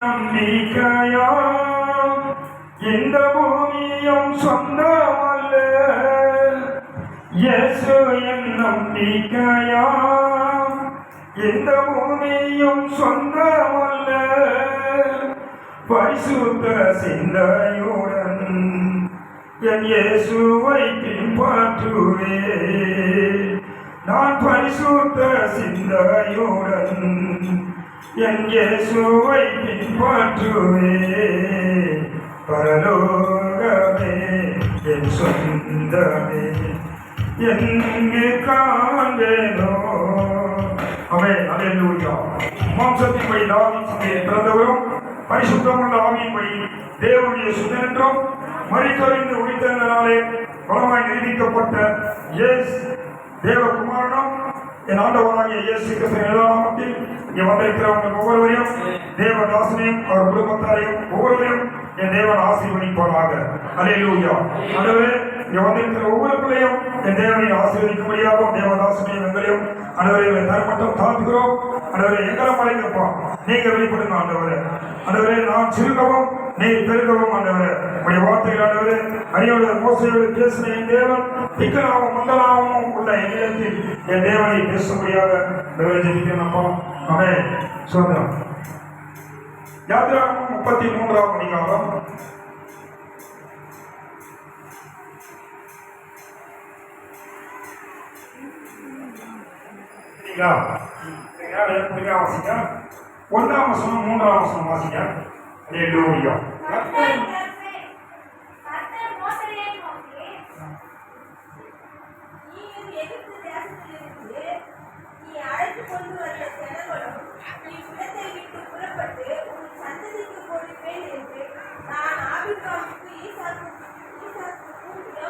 நம்பிக்கையா இந்த பூமியும் சொந்தமல்ல, இயேசு என் நம்பிக்கையா இந்த பூமியும் சொந்தமல்ல. பரிசுத்த சிந்தையுடன் என் இயேசுவை பின்பற்றுவே. நான் பரிசுத்த சிந்தையுடன் என் இயேசுவை பின்பற்றுவே. பரலோகமே என் சொந்தமே எங்கே காண்பேனோ. ஆமென். அல்லேலூயா. மாம்சத்தின்படி தாவீது பிறந்தவரும் பரிசுத்தமுள்ள ஆவியின்படி தேவனுடைய சுதந்திரம் மரித்தொழிந்து உயிர்த்தெழுந்ததினாலே பலமாய் நிரூபிக்கப்பட்ட தேவகுமாரனும் என் ஆண்டவராகிய இயேசு கிறிஸ்துவின் நாமத்தில் இங்கே வந்திருக்கிறவங்க ஒவ்வொருவரையும் தேவதாசனையும் அவர் குடும்பத்தாரையும் ஒவ்வொருவரையும் என் தேவன் ஆசீர்வதிப்பாராக. அல்லேலூயா. ஆண்டவரே, இங்கே வந்திருக்கிற ஒவ்வொரு பிள்ளையும் என் தேவனை ஆசீர்வதிக்கும்படியாகவும் தேவதாசனையும் எங்களையும் ஆண்டவரை தரமட்டம் தாழ்த்துகிறோம். ஆண்டவரே, எங்களை மறைங்கப்பா, நீங்க வெளிப்படுங்க ஆண்டவரே. ஆண்டவரே, நான் சிறுகவும் நீ பெருகவும் ஆண்டவரே. உடைய வார்த்தைகள் ஆண்டவரே அடியோடு மோசையோடு பேசின என் தேவன் திக்கனாகவும் மந்தனாகவும் உள்ள என் என் தேவனை பேசும்படியாக நிறைவேற்றிருக்கிறேன்ப்பா. ஆமென். சோதரம் யாத்திராகமம் 33ஆம் அதிகாரம் வாசிக்க 1ஆம் வசனம் 3ஆம் வசனம் வாசிக்க. அல்லேலூயா.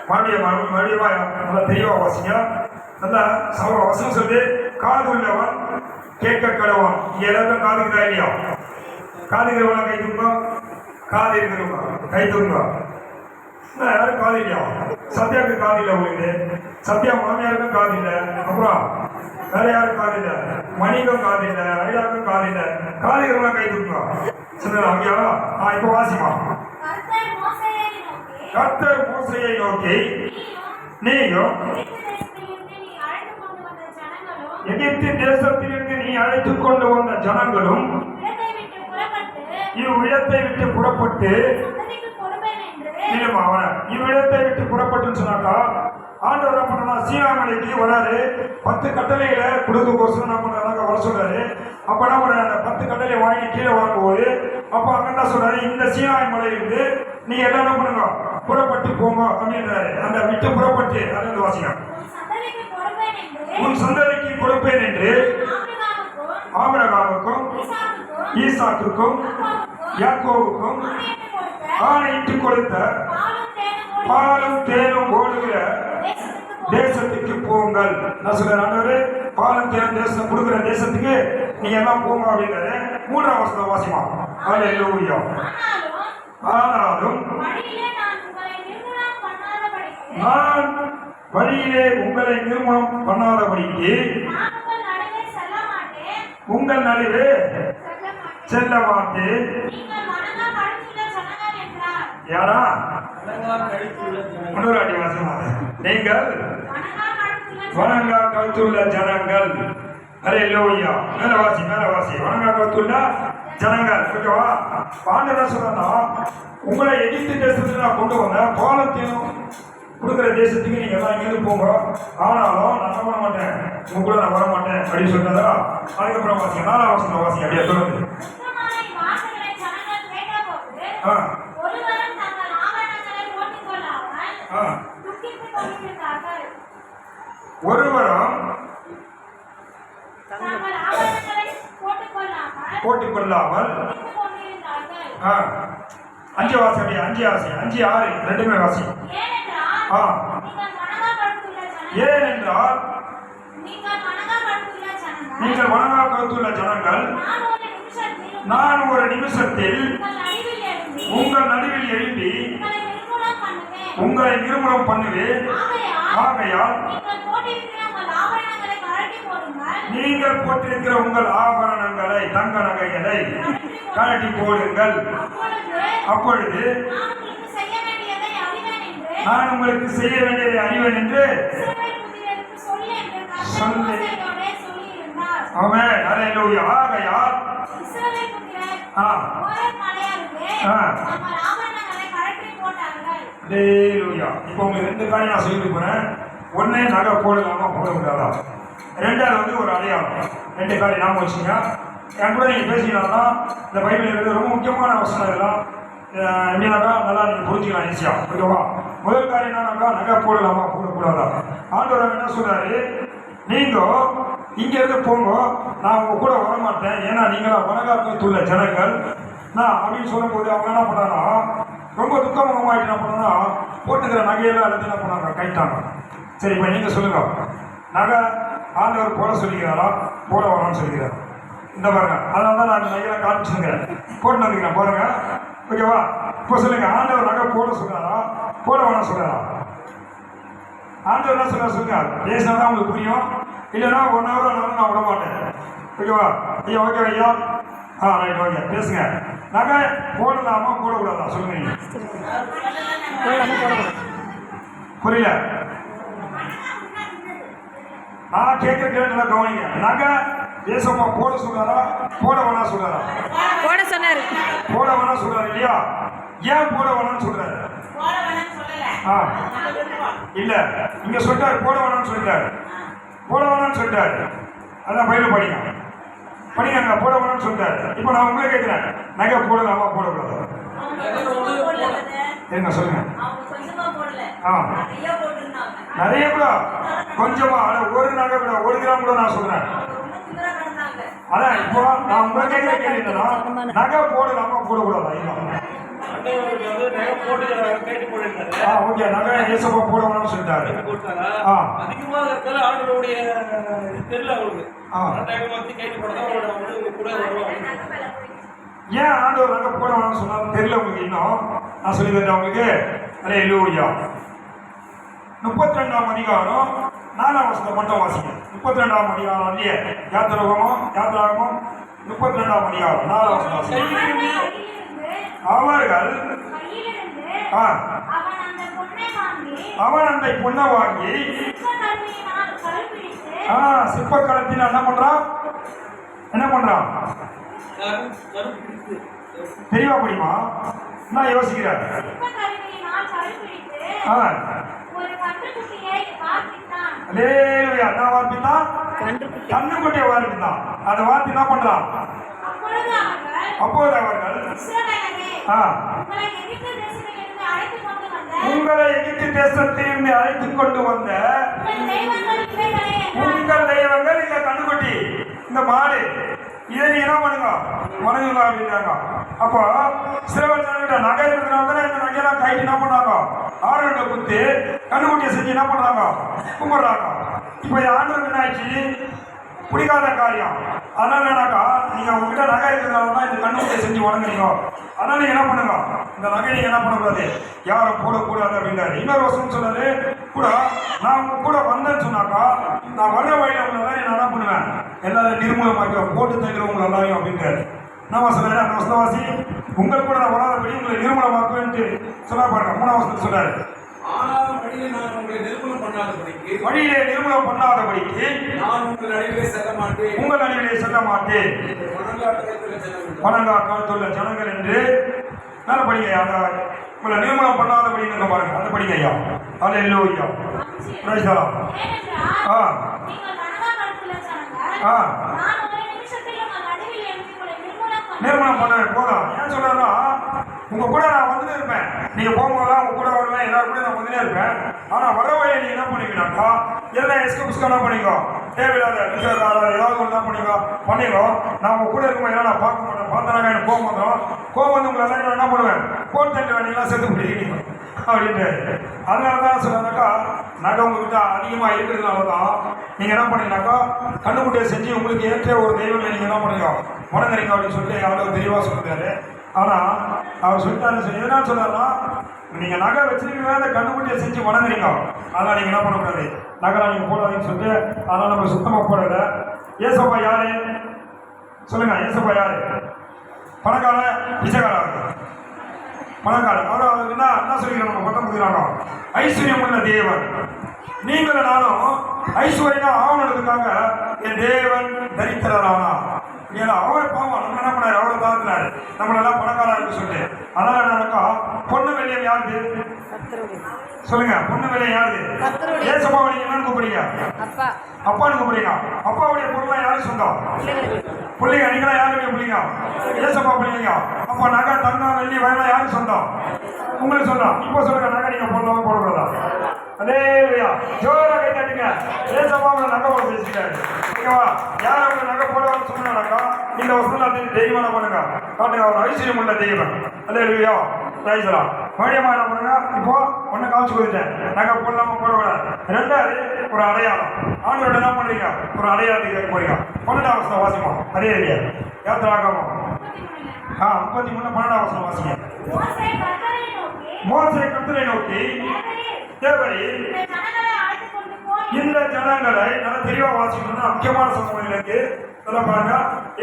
மறுபடியும் தெளிவா வாசிங்க. நல்லா வசனம் சொல்லி காது உள்ளவன் கேட்க கடவான். எல்லாருக்கும் காதுக்குதா இல்லையா? காதுகிறவங்க கை தூங்க, காது இருக்கிறவங்க கை தூங்க. யாரும் காது இல்லையா? சத்யாவுக்கு காது இல்லை. உங்களுக்கு சத்யா மாமியாருக்கும் காது இல்லை. அப்புறம் வேற யாரும் காது இல்லை. மணிக்கும் காது இல்லை. ஐயாவுக்கும் காது இல்லை. காதுகிறவங்க கை தூங்க. சொன்னா ஐயா. இப்ப வாசிமா. கர்த்தர் மோசேயை நோக்கி, நீயும் எகிப்து தேசத்திலிருந்து நீ அழைத்துக் கொண்டு வந்த ஜனங்களும் இவ்விடத்தை விட்டு புறப்பட்டு இவ்விடத்தை விட்டு புறப்பட்டுன்னு சொன்னாக்கா ஆண்டவர் என்ன பண்ணா, சீனாமலைக்கு வராரு. 10 கட்டளைகளை கொடுக்கோசம் என்ன பண்ணாங்க வர சொல்றாரு. அப்ப என்ன பண்ண, அந்த 10 கட்டளை வாங்கி கீழே வரும்போது அப்ப அங்க என்ன சொல்றாரு, இந்த சீனாய் மலையிலிருந்து நீ எல்லாம் என்ன பண்ணுங்க, புறப்பட்டு போங்க அப்படின்றாரு. அந்த விட்டு புறப்பட்டு அது வாசிங்க. உன் சந்ததிக்கு கொடுப்பேன் என்று ஆபிரகாமுக்கும் ஈசாக்குக்கும் யாக்கோவுக்கும் ஆணையிட்டு கொடுத்த பாலும் தேனும் ஓடுகிற தேசத்துக்கு போங்கள். நான் சொல்றேன், ஆண்டவரே பாலும் தேனும் தேசம் கொடுக்கிற தேசத்துக்கு நீங்க எல்லாம் போங்க அப்படின்றாரு. 3ஆம் வசனம் வாசிமா. அல்லேலூயா. ஆனாலும் நான் வழியிலே உங்களை நிர்மூலம் பண்ணாதபடிக்கு உங்கள் நடுவே செல்ல மாட்டேன். யாரா? முன்னூறாட்டி வாசமாக நீங்கள் வணங்கா கழுத்துள்ள ஜனங்கள். அல்லேலூயா. மேலவாசி மேலவாசி வணங்கா கழுத்துள்ள ஜனங்கள். ஓகேவா? ஆண்டவர் சொன்னா, உங்களை எகிப்து தேசத்துல நான் கொண்டு வந்தேன், பாலத்தையும் கொடுக்குற தேசத்துக்கு நீங்க எல்லாம் இங்கிருந்து போங்க. ஆனாலும் நான் பண்ண மாட்டேன், உங்க கூட நான் வர மாட்டேன் அப்படின்னு சொன்னதா. அதுக்கப்புறம் வாசிங்க 4ஆம் வசனம் வாசிங்க. அப்படியே தொடர்ந்து ஒருவரும் போட்டுக் கொள்ளாமல் 5 வாசி. அப்படியே 5 வாசி. 5 6 ரெண்டுமே வாசி. ஏனென்றால் நீங்கள் வணங்கா கருத்துள்ள ஜனங்கள் நான் ஒரு நிமிஷத்தில் உங்கள் நடுவில் எழுப்பி உங்களை நிர்மூலம் பண்ணுவேன். ஆகையால் நீங்கள் போட்டிருக்கிற உங்கள் ஆபரணங்களை தங்க நகைகளை கழட்டி போடுங்கள். அப்பொழுது நான் உங்களுக்கு செய்ய வேண்டியதை அறிவேன் என்று சொல்லி ஆமென். அல்லேலூயா. ஆகையால் அல்லேலூயா. இப்போ உங்களுக்கு 2 காரியம் நான் சொல்லிட்டு போறேன். ஒண்ணே நகை போடலாமா போடக்கூடாதா, ரெண்டாவது ஒரு அடையாளம். 2 காரியம் நாம வச்சுங்க. என் கூட நீங்க பேசிக்கலாம். இந்த பைபிள் இருக்கிறது ரொம்ப முக்கியமான வசனம். இதெல்லாம் எப்படின்னாக்கா நல்லா நீங்க புரிஞ்சுக்கலாம் ஈஸியா. ஓகேவா? முதல் காரியம் என்னன்னாக்கா நகை போடலாமா போடக்கூடாதா. ஆண்டவர் என்ன சொல்றாரு, நீங்க இங்க இருந்து போங்க, நான் உங்க கூட வரமாட்டேன், ஏன்னா நீங்களா வனகாத்துள்ள ஜனங்கள் நான் அப்படின்னு சொல்லும் போது அவங்க என்ன பண்ணாங்கன்னா ரொம்ப துக்கமுகமாயிட்டு என்ன பண்ணா போட்டுக்கிற நகையெல்லாம் எடுத்து என்ன பண்ணாங்க கைட்டாங்க. சரி, இப்போ நீங்க சொல்லுங்க, நகை ஆண்டவர் போட சொல்லிக்கிறாரா போட வேணாம்னு சொல்லிக்கிறார்? இந்த பாருங்க, அதனால தான் நான் நகையெல்லாம் காமிச்சுங்க போட்டு வந்துக்கிறேன் பாருங்க. ஓகேவா? இப்போ சொல்லுங்க, ஆண்டவர் நகை போட சொல்றாரா போட வேணாம் சொல்றாரா? ஆண்டவர் என்ன சொல்றாரு சொல்லுங்க, பேசினா தான் உங்களுக்கு புரியும். இல்லைன்னா 1 hour ஆனாலும் நான் விட மாட்டேன். ஓகேவா? ஐயா ஓகே ஐயா. ரைட், ஓகே, பேசுங்க. நகை போடலாமா போடக்கூடாதா சொல்லுங்க. நீங்க புரியல? நான் கேட்க நல்லா கவனிங்க. நகை தேசமா போட சொல்றாரா போட வேணா சொல்றாரா? போட சொன்னாரு. போட வேணா சொல்றாரு இல்லையா? ஏன் போட வேணாம்னு சொல்றாரு? இல்ல, இங்க சொல்லிட்டாரு போட வேணாம்னு சொல்லிட்டாரு. போட வேணாம்னு சொல்லிட்டாரு. அதான் பைபிள் படிங்க படிங்க. போட வேணாம்னு சொல்லிட்டாரு. இப்போ நான் உங்களே கேட்கிறேன், நகை போடலாமா போடக்கூடாது? என்ன சொல்லுங்க. நிறைய கூட கொஞ்சமா, ஒரு நகை கூட 1 கிராம் கூட நான் சொல்றேன். அதான் இப்போ நான் உங்களை கேட்கிற கேள்வி என்னன்னா, நகை போடலாமா போடக்கூடாதா? ஓகே, நகை ஏசப்பா போட வேணாம்னு சொல்லிட்டாரு. ஏன் ஆண்டவர் நகை போட வேணாம்னு சொன்னாலும் தெரியல உங்களுக்கு. இன்னும் நான் சொல்லி தரேன் உங்களுக்கு. அல்லேலூயா. 32ஆம் அதிகாரம் 4ஆம் வசனத்தை மட்டும் வாசிங்க. 32ஆம் அதிகாரம் இல்லையே, யாத்திராகமம் 32ஆம் அதிகாரம் 4ஆம் வசனம் வாசிங்க. அவர்கள் அவன் அந்த பொண்ணை வாங்கி சிற்பக்கலத்தின் என்ன பண்றான் தெரியவா முடியுமா? நான் யோசிக்கிறேன். கண்ணுக்குட்டியை வார்ப்பித்தான். அதை வார்த்தை என்ன பண்றான்? அப்போது அவர்கள் உங்களை எகிப்து தேசத்திலிருந்து அழைத்துக் கொண்டு வந்த உங்கள் தெய்வங்கள் இந்த கண்ணுக்குட்டி, இந்த மாடு, இதை நீங்க என்ன பண்ணுங்க வணங்குங்க அப்படின்றாங்க. அப்போ சிலவர் நகை இருக்கிறதுனால தானே இந்த நகையெல்லாம் கைட்டு என்ன பண்ணாங்க, ஆரோட குத்து கண்ணுக்குட்டியை செஞ்சு என்ன பண்றாங்க கும்பிடுறாங்க. இப்போ ஆண்டவருக்கு என்ன ஆயிடுச்சு? பிடிக்காத காரியம். அதனால என்னக்கா, நீங்க உங்ககிட்ட நகை இருக்கிறதுனால தான் இந்த கண்ணுக்குட்டியை செஞ்சு வணங்குறீங்க. அதனால நீங்க என்ன பண்ணுங்க, இந்த நகை நீங்க என்ன பண்ணக்கூடாது, யாரும் போடக்கூடாது அப்படின்றாரு. இன்னொரு வருஷம் சொன்னாரு கூட, நான் உங்க கூட வந்தேன்னு சொன்னாக்கா, நான் வர வழியில உள்ளதான் நான் என்ன பண்ணுவேன், எல்லாரும் நிர்மூலமாக்குவேன், போட்டு தள்ளுறவங்க எல்லாரையும் அப்படின்றாரு. நான் சொல்றேன், அந்த வசனவாசி உங்கள் கூட நான் வராதபடி உங்களை நிர்மூலமாக்குவேன்ட்டு சொல்ல பாருங்க. 3ஆம் வசனத்தில் சொல்றாரு, வழியிலே நிர்மூலம் பண்ணாதபடிக்கு நான் உங்கள் நடுவிலே செல்ல மாட்டேன் வணங்காத்துள்ள ஜனங்கள் என்று மேல படிங்க. அந்த உங்களை நிர்மூலம் பண்ணாதபடி பாருங்க, அந்த படிங்க ஐயா. அல்லேலூயா. Praise the Lord. நிர்மூலம் பண்ண போதும். ஏன் சொல்றேன்னா, உங்க கூட நான் வந்துட்டு இருப்பேன், நீங்க போகும்போதெல்லாம் உங்க கூட வருவேன், எல்லாரும் கூட நான் வந்துட்டே இருப்பேன். ஆனா வர வழியை நீங்க என்ன பண்ணுவீங்கன்னாக்கா, எல்லாம் எஸ்கப்ஸ்க்கு என்ன பண்ணிக்கோ, தேவையில்லாத ஏதாவது ஒன்று தான் பண்ணிக்கோ. நான் உங்க கூட இருக்கும்போது எல்லாம் நான் பார்க்க மாட்டேன். பார்த்தனாக்கா எனக்கு கோவம் வந்து உங்களை எல்லாரும் என்ன பண்ணுவேன், போட்டு தட்டு வேண்டியெல்லாம் சேர்த்து பிடிக்கிறீங்க அப்படின்ட்டு. அதனால தான் சொல்றாக்கா, நகை உங்ககிட்ட அதிகமா இருக்கிறதுனால தான் நீங்க என்ன பண்ணீங்கன்னாக்கா, கண்ணுக்குட்டியை செஞ்சு உங்களுக்கு ஏற்ற ஒரு தெய்வங்களை நீங்க என்ன பண்ணுங்க வணங்குறீங்க அப்படின்னு சொல்லிட்டு அவ்வளவு தெளிவா சொல்றாரு. ஆனா அவர் சொல்லிட்டாரு, எதனா சொன்னார்னா, நீங்க நகை வச்சிருக்கீங்க, அந்த கண்ணுக்குட்டியை செஞ்சு வணங்குறீங்க, அதனால நீங்க என்ன பண்ணக்கூடாது, நகைலாம் நீங்க போடாதீங்கன்னு சொல்லிட்டு, அதனால நம்ம சுத்தமா போடல. ஏசப்பா யாரு சொல்லுங்க? ஏசப்பா யாரு? பணக்கார பிச்சைக்காரா? பணக்கார. அவர் என்ன சொல்லிக்கிறோம்? நம்ம பட்டம் கொடுக்குறாங்க, ஐஸ்வர்யம் உள்ள தேவன். நீங்களும் நானும் ஐஸ்வர்யம் ஆவணத்துக்காக என் தேவன் தரித்திரரானா. ஏன்னா அவரை பாவம் நம்ம என்ன பண்ணாரு? அவரை தாழ்த்தினாரு நம்மளெல்லாம் பணக்காரா இருக்கு சொல்லிட்டு. அதனால என்னக்கா பொண்ணு வெள்ளையம் யாருது சொல்லுங்க? பொண்ணு வெள்ளையம் யாருது? ஏசப்பா நீங்க என்னன்னு கூப்பிடுறீங்க? அப்பான்னு கூப்பிடுறீங்க. அப்பாவுடைய பொருளா யாரு சொந்தம்? பிள்ளைங்க. நீங்களா யாருடைய பிள்ளைங்க? ஏசப்பா பிள்ளைங்க. அப்ப நகை தங்கம் வெள்ளி வயலாம் யாருக்கு சொந்தம்? உங்களுக்கு சொந்தம். இப்போ சொல்லுங்க, நகை நீங்க பொருளாம போடக்கூடாதா? அதே ஜோரா கை தட்டுங்க. ஏசப்பா உங்களை நகை போட பேசிட்டாரு. ஓகேவா? யார் அவங்க நகை போடுவாங்க சொன்னாக்கா இந்த வருஷம் தெய்வம் பண்ணுங்க காட்டுங்க. அவர் ஐஸ்வர்யம் உள்ள தெய்வம். அதே இல்லையா? பேசலாம் மறுபடியும் என்ன பண்ணுங்க? இப்போ ஒன்னு காமிச்சு கொடுத்துட்டேன், நகை போடலாம போடக்கூடாது. ரெண்டாவது ஒரு அடையாளம். ஆண்டோட என்ன பண்றீங்க? ஒரு அடையாளத்துக்கு போறீங்க. 12ஆம் வசனம் வாசிமா. அதே இல்லையா? யாத்திராகமோ 33 12ஆம் வசனம் வாசிங்க. மோசே கர்த்தரை நோக்கி, தேவரே இந்த ஜனங்களை நல்லா தெளிவா வாசிக்கணும்னா முக்கியமான சம்பவம் இருக்கு. இதெல்லாம் பாருங்க.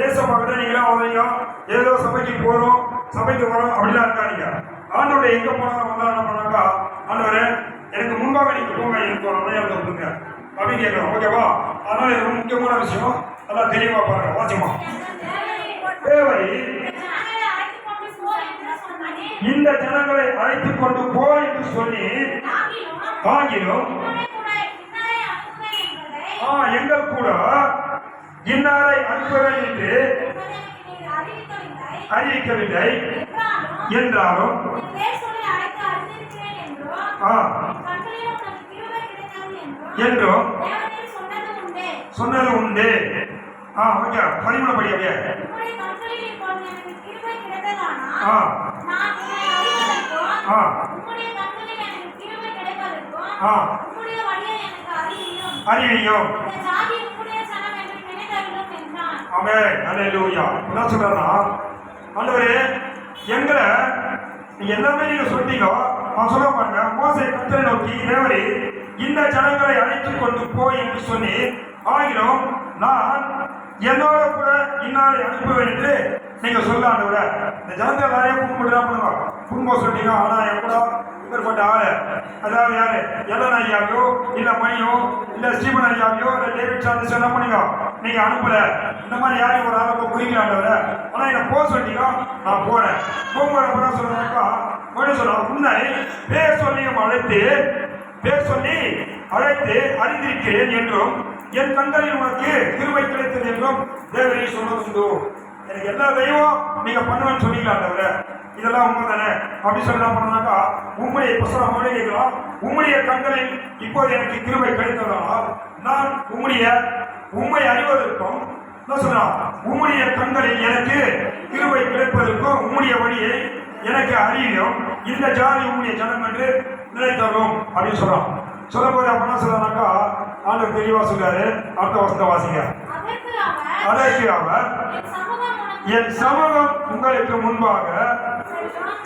ஏசப்பா கிட்ட நீங்களாம் வந்தீங்க, ஏதோ சபைக்கு போறோம் சபைக்கு வரோம் அப்படிலாம் இருக்காதீங்க. ஆண்டோட எங்க போனாலும் வந்தா என்ன பண்ணாக்கா, ஆண்டவரே எனக்கு முன்பாக நீங்க போங்க, எனக்கு ஒரு அடையாளத்தை கொடுங்க அப்படின்னு கேட்கணும். ஓகேவா? அதனால இது ரொம்ப முக்கியமான விஷயம். நல்லா தெளிவா பாருங்க, வாசிமா. தேவரே இந்த ஜனங்களை அழைத்துக் கொண்டு போ என்று சொல்லி, ஆகிலும் எங்கள் கூட இன்னாரை அனுப்புவேன் என்று அறிவிக்கவில்லை என்றாலும் என்றும் சொன்னது உண்டு. ஓகே, 13 படி அப்படியே. அறிவியும். ஆமென், அல்லேலூயா. என்ன சொல்றாருன்னா, ஆண்டவரே எங்களை எல்லாமே நீங்க சொல்லிட்டீங்க. அவன் சொல்ல பாருங்க, மோசே கர்த்தரை நோக்கி, தேவரே இந்த ஜனங்களை அழைத்துக் கொண்டு போய் என்று சொல்லி, ஆகிலும் நான் என்னோட கூட இன்னாரை அனுப்புவேன் என்று நீங்க சொல்ல. ஆண்டவரே இந்த ஜனத்தை எல்லாரையும் கும்பிட்டு தான் பண்ணுவாங்க. குடும்பம் சொல்லிட்டீங்க. ஆனா எப்படா இப்பேற்பட்ட ஆளு, அதாவது யாரு? எல்லன் ஐயாவையோ இல்ல மணியோ இல்ல ஸ்டீபன் ஐயாவையோ இல்ல டேவிட் சார்ஜஸ் என்ன பண்ணீங்க? நீங்க அனுப்பல. இந்த மாதிரி யாரையும் ஒரு ஆளை குறிக்கலாண்டவர. ஆனா என்ன போக சொல்லிட்டீங்க, நான் போறேன். போகும்போது சொல்றாக்கா மறுபடியும் சொல்றான், உன்னை பேர் சொல்லியும் பேர் சொல்லி அழைத்து அறிந்திருக்கிறேன் என்றும் என் கண்களில் உனக்கு கிருபை கிடைத்தது என்றும் தேவரே சொன்னதுண்டு. எனக்கு எல்லா தெய்வம் நீங்க பண்ணுவேன்னு சொன்னீங்களாண்டவர. இதெல்லாம் உண்மை தானே அப்படி சொல்லி என்ன பண்ணாக்கா, உம்முடைய புஸ்தகம் கேட்கலாம், உம்முடைய கண்களில் இப்போது எனக்கு கிருபை கிடைத்ததால் நான் உம்மை அறிவதற்கும் என்ன சொல்றான், உம்முடைய கண்களில் எனக்கு கிருபை கிடைப்பதற்கும் உம்முடைய வழியை எனக்கு அறியும். இந்த ஜாதி உம்முடைய ஜனம் என்று நினைத்தரும் அப்படின்னு சொல்றான். சொல்லும் போது அப்படின்னா சொல்றானாக்கா ஆண்டவர் தெளிவா சொல்றாரு. அடுத்த வசனத்தை வாசிங்க. அதற்கு அவர், என் சமூகம் உங்களுக்கு முன்பாக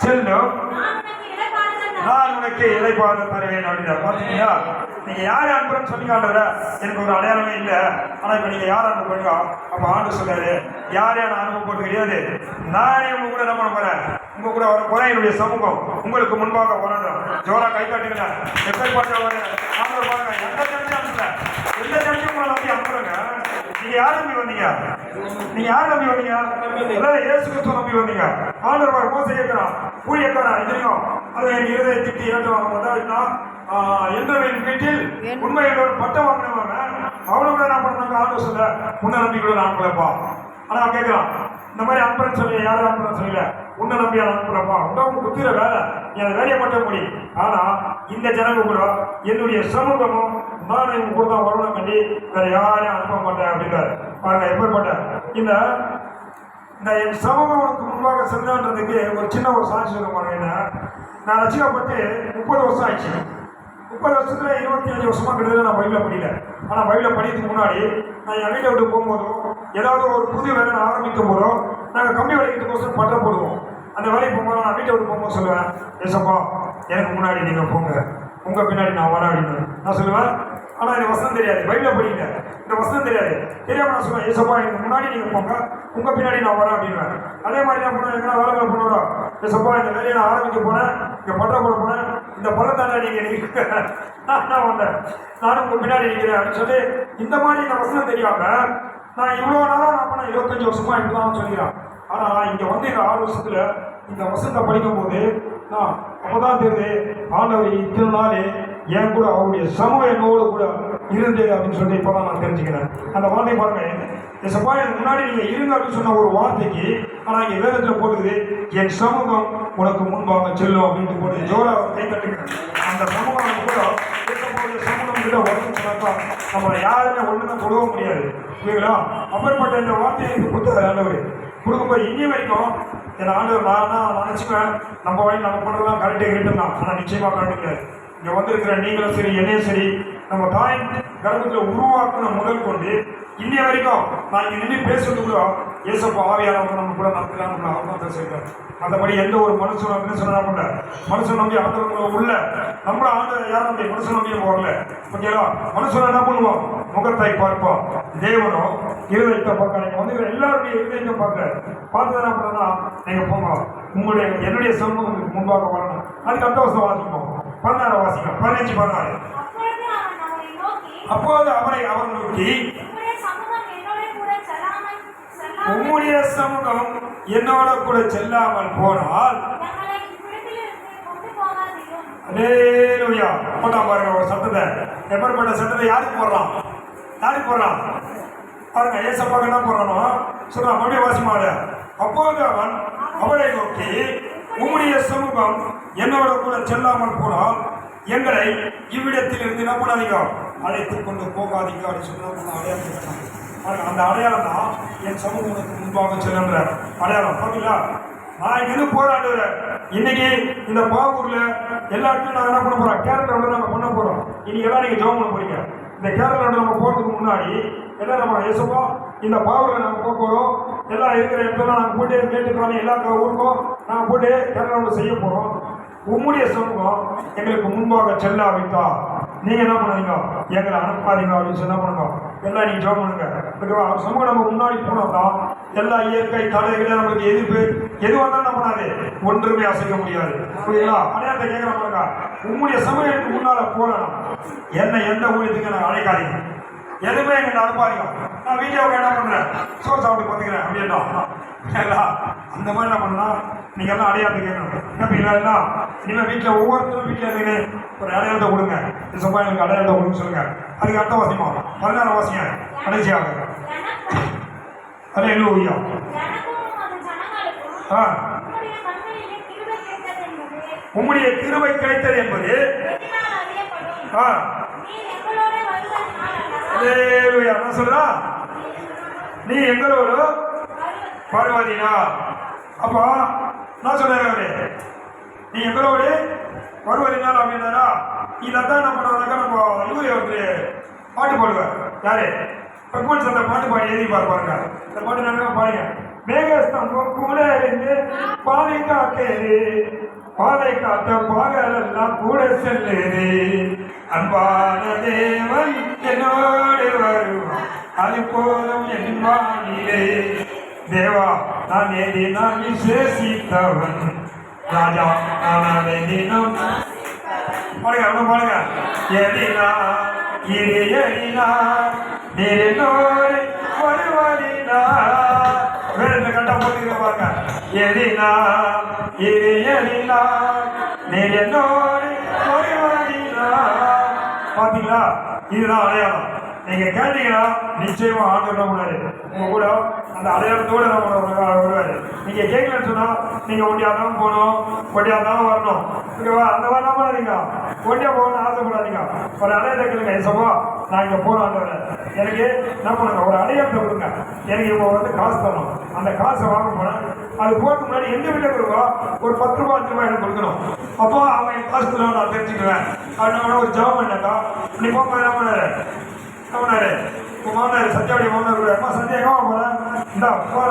செல்லும், நான் உனக்கு இளைப்பாத தருவேன் அப்படின்னா. பாத்தீங்களா? நீங்க யாரு அனுப்புறன்னு சொன்னீங்க ஆண்டவர, எனக்கு ஒரு அடையாளமே இல்லை. ஆனா இப்ப நீங்க யார் அனுப்புறீங்க? அப்ப ஆண்டு சொல்றாரு, யாரையா நான் அனுப்ப போறது கிடையாது. நானே உங்க கூட என்ன பண்ண போறேன்? உங்க கூட வர போறேன். என்னுடைய சமூகம் உங்களுக்கு முன்பாக வரணும். ஜோரா கை காட்டுங்க. எப்படி பாட்டு ஆண்டவர் பாருங்க. எந்த ஜனத்தையும் அனுப்புல, எந்த ஜனத்தையும் உங்களை நம்பி அனுப்புறங்க. நீங்க யார் நம்பி வந்தீங்க? நீங்க யார் நம்பி வந்தீங்க? எல்லாரும் இயேசு கிறிஸ்துவ நம்பி வந்தீங்க. ஆண்டவர் மோசே கேட்கிறான், ஊழியக்காரன் தெரியும், அதை என் இருதய திட்டி இரண்டு வாங்க என் வீட்டில் உண்மையில் ஒரு பட்டம் வாங்கினவங்க அவனை கூட என்ன பண்ணாங்க? ஆண்டு சொல்ல உன்னை நம்பி கூட அனுப்பலப்பா. ஆனா அவன் கேட்கிறான், இந்த மாதிரி அனுப்புறேன்னு சொல்லி யாரும் அனுப்புறேன்னு சொல்லல, உன்னை நம்பி அனுப்பலப்பா. உங்க குத்திர வேலை, நீ அதை வேலையை மட்டும் முடியும். ஆனா இந்த ஜனங்க கூட என்னுடைய சமூகமும் நான் இவங்க கூட தான் வரணும் கண்டி, வேற யாரையும் அனுப்ப மாட்டேன் அப்படின்றாரு. பாருங்க எப்படிப்பட்ட இந்த என் சமூகம் உனக்கு முன்பாக சென்றதுக்கு ஒரு சின்ன ஒரு சாட்சி சொல்ல பாருங்க. என்ன, நான் ரசிக்கப்பட்டு 30 வருஷம் ஆயிடுச்சு. 30 வருஷத்துல 25 வருஷமா கிட்டத்தட்ட நான் பைபிளை படிக்கல. ஆனா பைபிளை படிக்கிறதுக்கு முன்னாடி நான் என் வீட்டை விட்டு போகும்போதோ ஏதாவது ஒரு புது வேலை நான் ஆரம்பிக்கும் போதோ நாங்கள் கம்பி வளைக்கிறதுக்கோசரம் பற்ற போடுவோம். அந்த வேலைக்கு போகும்போது நான் வீட்டை விட்டு போகும்போது சொல்லுவேன், ஏசப்பா எனக்கு முன்னாடி நீங்க போங்க, உங்க பின்னாடி நான் வர அப்படின்னு நான் சொல்லுவேன். ஆனால் இந்த வசனம் தெரியாது. பைபிளை படிங்க, இந்த வசனம் தெரியாது. தெரியாம நான் சொல்லுவேன், ஏசப்பா எனக்கு முன்னாடி நீங்கள் போங்க, உங்கள் பின்னாடி நான் வரேன் அப்படின்வேன். அதே மாதிரி நான் போனேன், எங்கன்னா வேலை பண்ணுறோம், ஏசப்பா இந்த வேலையை நான் ஆரம்பிக்க போனேன், இங்கே பட்ட போட போனேன், இந்த பள்ளத்தாண்ட நீங்கள் நான் வந்தேன், நானும் உங்கள் பின்னாடி நிற்கிறேன் அப்படின்னு சொல்லி இந்த மாதிரி இந்த வசனம் தெரியாம நான் இவ்வளோ நாளாக நான் பண்ண 25 வருஷமா இப்படிதான் சொல்லிக்கிறேன். ஆனால் இங்கே வந்து இந்த 6 வருஷத்துல இந்த வசனத்தை படிக்கும் போது நான் அப்போதான் தெரியுது, ஆண்டவர் இத்தனை நாள் என் கூட அவருடைய சமூகம் என்னோடு கூட இருந்தது அப்படின்னு சொல்லி இப்போதான் நான் தெரிஞ்சுக்கிறேன். அந்த வார்த்தை பாருங்க, ஏசப்பா எனக்கு முன்னாடி நீங்கள் இருங்க அப்படின்னு சொன்ன ஒரு வார்த்தைக்கு, ஆனால் இங்கே வேதத்தில் போட்டுக்குது, என் சமூகம் உனக்கு முன்பாக செல்லும் அப்படின்ட்டு போட்டு ஜோரா கை தட்டுக்கிறேன். அந்த சமூகம் கூட ஏசப்பாவுடைய சமூகம் கிட்ட உடம்பு சொன்னாக்கா நம்மளை யாருமே ஒன்றுமே தொழுவ முடியாது இல்லைங்களா? அப்படிப்பட்ட இந்த வார்த்தையை எனக்கு கொடுத்தாரு ஆண்டவர். கொடுக்கும்போது இன்னி வரைக்கும் என் ஆண்டவர் நான் நினச்சிக்குவேன், நம்ம வழி நம்ம பண்ணுறதுலாம் கரெக்டாக இருக்கட்டும் தான். ஆனால் நிச்சயமாக கரெக்டு. இங்கே வந்திருக்கிற நீங்களும் சரி, என்னையும் சரி, நம்ம தாய் கர்ப்பத்தில் உருவாக்குன முதல் கொண்டு இன்னைய வரைக்கும் நான் இங்கே நின்று பேசுறதுக்குள்ள ஏசப்பா ஆவியானவங்க நம்ம கூட நடத்தலாம், நம்ம அவங்க பேசியிருக்காரு. மற்றபடி எந்த ஒரு மனுஷன் அப்படின்னு சொன்னா கூட மனுஷன் நம்பி ஆண்டவங்களை உள்ள நம்மள ஆண்டு யாரும் நம்பி மனுஷன் நம்பியும் போகல. ஓகேவா? மனுஷன் என்ன பண்ணுவோம்? முகத்தை பார்ப்போம். தேவனோ இருதயத்தை பார்க்க. நீங்கள் வந்து எல்லாருடைய இருதயத்தை பார்த்து என்ன பண்ணா நீங்கள் போங்க, உங்களுடைய என்னுடைய சமூகத்துக்கு முன்பாக வரணும். அதுக்கு அடுத்த வருஷம் வாசிப்போம். 16 வாசிக்கும், 15 16. அப்போது அவரை அவர் நோக்கி, உம்முடைய சமூகம் என்னோட கூட செல்லாமல் போனால் போட்டான் பாருங்க ஒரு சட்டத்தை. எப்படிப்பட்ட சட்டத்தை யாருக்கு போடுறான்? பாருங்க, ஏசப்பாக என்ன போடுறானோ சொல்றான். மறுபடியும் வாசிமாட. அப்போது அவன் அவளை நோக்கி, உம்முடைய சமூகம் என்னோட கூட செல்லாமல் போனால் எங்களை இவ்விடத்தில் இருந்து என்ன பண்ணாதீங்க, அழைத்துக் கொண்டு போகாதீங்க அப்படின்னு சொன்னா அடையாளம். அந்த அடையாளம் தான் என் சமூகத்துக்கு முன்பாக செல்லுன்ற அடையாளம். பார்த்தீங்களா? நான் இங்கிருந்து போராடுறேன். இன்னைக்கு இந்த பாவூர்ல எல்லா இடத்துலையும் நாங்கள் என்ன பண்ண போறோம்? கேரளா ரவுண்டு நாங்கள் பண்ண போறோம். இன்னைக்கு எல்லாம் நீங்க ஜெபம் பண்ண போறீங்க. இந்த கேரளா ரவுண்டு நம்ம போறதுக்கு முன்னாடி எல்லாம் நம்ம ஏசப்பா இந்த பாவூர்ல நாங்கள் போக போறோம். எல்லாம் இருக்கிற இடத்துல நாங்கள் போட்டு கேட்டுக்கலாம். எல்லா ஊருக்கும் நாங்கள் போட்டு கேரளா ரவுண்டு செய்ய போறோம். உம்முடைய சமூகம் எங்களுக்கு முன்பாக செல்லாவிட்டா நீங்க என்ன பண்ணுவீங்க? எங்களை அனுப்பாதீங்க அப்படின்னு என்ன பண்ணுங்க. எல்லாம் நீங்க ஜெபம் பண்ணுங்க. ஓகேவா? சமூகம் நம்ம முன்னாடி போனோம்னா எல்லா இயற்கை தடைகளை நம்மளுக்கு எதிர்ப்பு எது வந்தாலும் என்ன பண்ணாது, ஒன்றுமே அசைக்க முடியாது. புரியுங்களா? அடையாளத்தை கேட்கிற பாருங்க. உம்முடைய சமூகத்துக்கு முன்னால போகலாம். என்ன எந்த ஊழியத்துக்கு நான் அழைக்காதீங்க, எதுவுமே எங்கிட்ட அனுப்பாதீங்க. நான் வீடியோவுக்கு என்ன பண்றேன், சோறு சாப்பிட்டு பார்த்துக்கிறேன் அப்படின்னா அந்த மாதிரி என்ன பண்ணா நீங்க எல்லாம் அடையாளத்தை கேட்கணும். கேட்பீங்களா? இனிமேல் வீட்டில் ஒவ்வொருத்தரும் வீட்டில் இருந்து ஒரு அடையாளத்தை கொடுங்க. சம்பா எனக்கு அடையாளத்தை கொடுங்க சொல்லுங்க. அதுக்கு அடுத்த வாசிமா 16 வாசிங்க கடைசியாக. அதே இல்லையா? உம்முடைய கிருபை கிடைத்தது என்பது என்ன சொல்றா? நீ எங்களோடு வருவதினா. அப்போ நான் சொல்றேன், நீ எங்களோடு வருவதினால் அப்படின்னா இதான் என்ன பண்ணுவாங்க. நம்ம இவரு வந்து பாட்டு பாடுவார். யாரு? பக்மன் சந்த பாட்டு பாடி எழுதி பாருங்க. இந்த பாட்டு நல்லா பாருங்க. மேகஸ்தம்பம் கூட இருந்து பாதை காக்கேது, பாதை காத்த பாகலெல்லாம் கூட செல்லுது. அன்பான தேவன் என்னோடு வருவான், அது போதும் என் வானிலே. தேவா நான் எதினம் விசேஷித்தவன், ராஜா நான் எதினம் பாருங்க பாருங்க. எதினா இது எதினா நீர் என்னோடு வருவதினா. வேற இந்த கண்டா போட்டுக்கிற பாருங்க. எதினா இது எதினா நீர் என்னோடு வருவதினா. பாத்தீங்களா? இதுதான் அடையாளம். நீங்க கேட்டீங்கன்னா நிச்சயமா ஆண்டு கூடாது உங்க கூட அந்த அடையாளத்தோடு வருவாரு. நீங்க கேட்கலன்னு சொன்னா நீங்க ஒண்டியாதான் போகணும், ஒண்டியாதான் வரணும். ஓகேவா? அந்த மாதிரிலாம் பண்ணாதீங்க. ஒண்டியா போகணும்னு ஆசைப்படாதீங்க. ஒரு அடையாளத்தை கேளுங்க. ஏசப்பா நான் இங்க போறான்னு எனக்கு என்ன பண்ணுங்க, ஒரு அடையாளத்தை கொடுங்க. எனக்கு இப்போ வந்து காசு தரணும். அந்த காசை வாங்க போனேன். அது போறதுக்கு முன்னாடி எங்க வீட்டில் கொடுவா ஒரு 10 ரூபா 5 ரூபாய் எனக்கு கொடுக்கணும். அப்போ அவன் என் காசு தருவா நான் தெரிஞ்சுக்குவேன். அதனால ஒரு ஜாப் பண்ணாக்கா நீ போக என்ன பண்ணாரு உங்க மாமனார் சத்யாவுடைய மாமனார் கூட அம்மா சத்யா எங்கம்மா போகிறேன் இந்த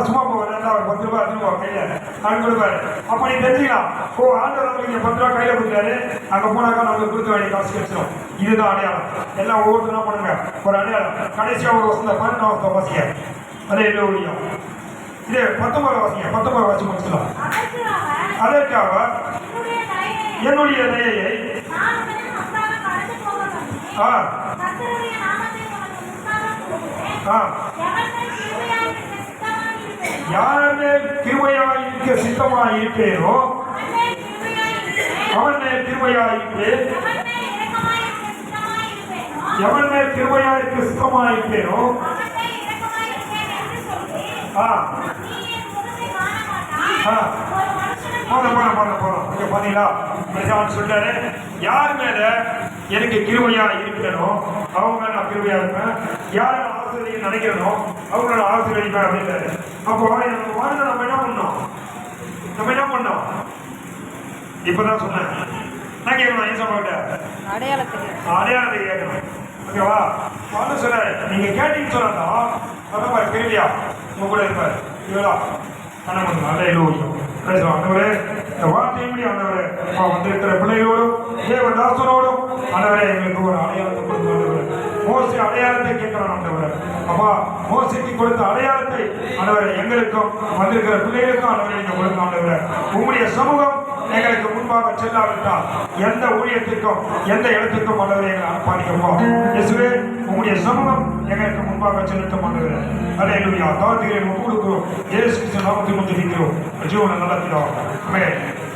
சும்மா போவேன் ஒரு 10 ரூபாய் எடுத்துட்டு போ கையில அப்படின்னு கொடுப்பாரு. அப்ப நீ தெரிஞ்சுக்கலாம், ஓ ஆண்டவர் வந்து இங்க 10 ரூபாய் கையில கொடுத்தாரு, அங்க போனாக்கா நம்மளுக்கு கொடுக்க வேண்டிய காசு கிடைச்சிடும். இதுதான் அடையாளம். எல்லாம் ஒவ்வொருத்தரும் பண்ணுங்க ஒரு அடையாளம். கடைசியா ஒரு வசந்த 12 வசந்த வாசிங்க. அதே இல்லையா, இது 19 வாசிங்க. 19 வாசி முடிச்சுக்கலாம். அதற்காக என்னுடைய தயையை யார் மேல் கிருபையாயிருக்க சித்தமாயிருப்பேனோ அவன் மேல் கிருபையாயிருப்பேன். எவன் மேல் கிருபையாயிருக்க சித்தமாயிருப்பேனோ சொல்றாரு, யார் மேல எனக்கு கிருபையா இருக்கணும் அவங்க மேல நான் கிருபையா இருப்பேன். யார ஆசிரியர் நினைக்கிறனோ அவங்களோட ஆசிரியர் அப்படின்றாரு. அப்போ எனக்கு வாழ்ந்த நம்ம என்ன பண்ணோம் இப்பதான் சொன்னேன். நான் கேட்கணும் ஏன் சொல்ல அடையாளத்தை கேட்கணும். ஓகேவா? வாழ்ந்து சொல்றாரு, நீங்க கேட்டீங்கன்னு சொன்னாதான் அதான் மாதிரி கிருபியா உங்க கூட இருப்பாரு. இவரா கண்ண ஆண்டவரே, இந்த வார்த்தையும்படி ஆண்டவரே வந்திருக்கிற பிள்ளைகளோடும் தேவதாசனோடும் ஆண்டவரே எங்களுக்கு ஒரு அடையாளத்தை கொடுத்து ஆண்டவரே. மோசே அடையாளத்தை கேட்கிறான் ஆண்டவரே. அப்பா மோசைக்கு கொடுத்த அடையாளத்தை ஆண்டவரே எங்களுக்கும் வந்திருக்கிற பிள்ளைகளுக்கும் ஆண்டவரே நீங்க கொடுத்த ஆண்டவரே. உங்களுடைய சமூகம் எங்களுக்கு முன்பாக செல்லாவிட்டால் எந்த ஊழியத்திற்கும் எந்த இடத்திற்கும் ஆண்டவரே எங்களை அர்ப்பணிக்கப்போம். இயேசுவே உங்களுடைய சமூகம் எங்களுக்கு முன்பாக செலுத்த ஆண்டவரே. அல்லேலூயா. தாழ்த்துகிறேன், ஒப்புக்கொடுக்கிறோம். இயேசு கிறிஸ்து நாமத்தில் ஜெபிக்கிறோம். ஜீவனை நடத்தினோம். ஆமென்.